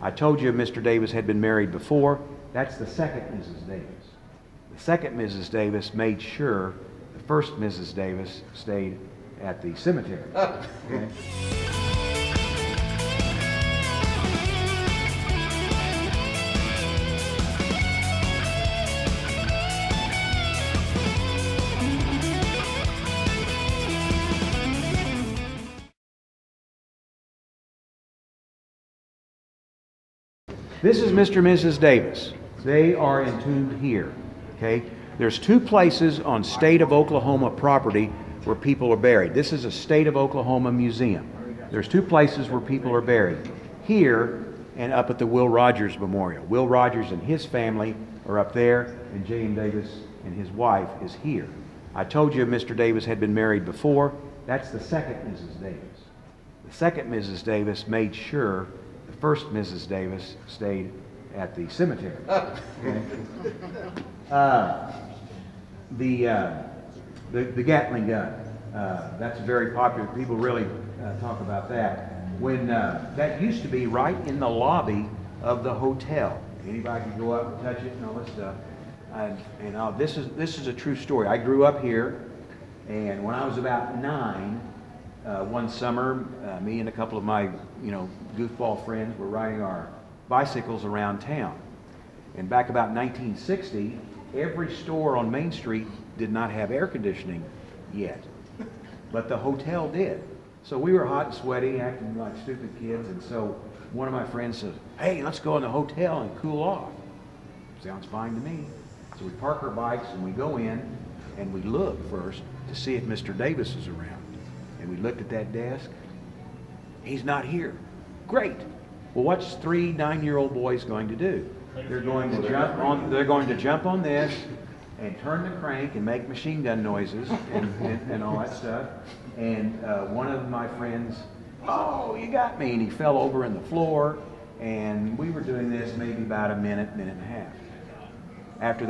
I told you Mr. Davis had been married before. That's the second Mrs. Davis. The second Mrs. Davis made sure the first Mrs. Davis stayed at the cemetery. Okay? This is Mr. and Mrs. Davis. They are entombed here. Okay? There's two places on state of Oklahoma property where people are buried. This is a state of Oklahoma museum. There's two places where people are buried. Here and up at the Will Rogers Memorial. Will Rogers and his family are up there, and J.M. Davis and his wife is here. I told you Mr. Davis had been married before. That's the second Mrs. Davis. The second Mrs. Davis made sure the first Mrs. Davis stayed at the cemetery. Okay? The Gatling gun, that's very popular. People really talk about that. When that used to be right in the lobby of the hotel. Anybody could go up and touch it and all this stuff. This is a true story. I grew up here, and when I was about 9, one summer, me and a couple of my goofball friends were riding our bicycles around town. And back about 1960, every store on Main Street did not have air conditioning yet, but the hotel did. So we were hot and sweaty, acting like stupid kids, and so one of my friends says, "Hey, let's go in the hotel and cool off." Sounds fine to me. So we park our bikes and we go in and we look first to see if Mr. Davis is around. And we looked at that desk. He's not here. Great. Well, what's 3 9-year-old boys going to do? They're going to jump on this and turn the crank and make machine gun noises and all that stuff. And one of my friends, "Oh, you got me!" And he fell over in the floor. And we were doing this maybe about a minute and a half. After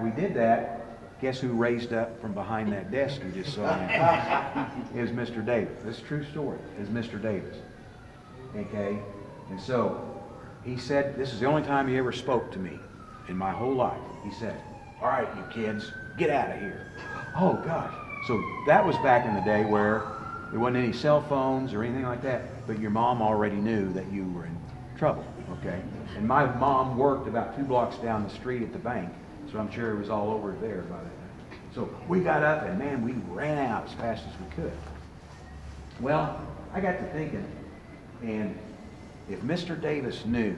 we did that, guess who raised up from behind that desk you just saw? It was Mr. Davis. This is a true story. It was Mr. Davis. Okay? And so he said, this is the only time he ever spoke to me in my whole life. He said, "All right, you kids, get out of here." Oh, gosh. So that was back in the day where there wasn't any cell phones or anything like that, but your mom already knew that you were in trouble. Okay? And my mom worked about 2 blocks down the street at the bank, so I'm sure it was all over there by that time. So we got up and, man, we ran out as fast as we could. Well, I got to thinking, and if Mr. Davis knew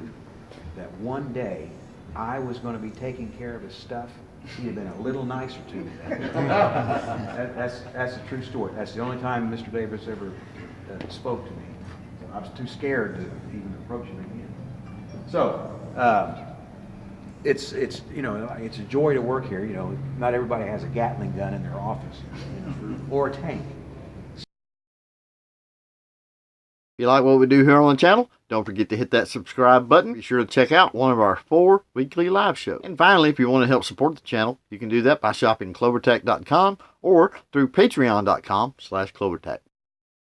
that one day I was going to be taking care of his stuff, he'd have been a little nicer to me. That's a true story. That's the only time Mr. Davis ever spoke to me. So I was too scared to even approach him again. So it's a joy to work here. Not everybody has a Gatling gun in their office, or a tank. If you like what we do here on the channel, don't forget to hit that subscribe button. Be sure to check out one of our 4 weekly live shows. And finally, if you want to help support the channel, you can do that by shopping CloverTac.com or through Patreon.com/CloverTac.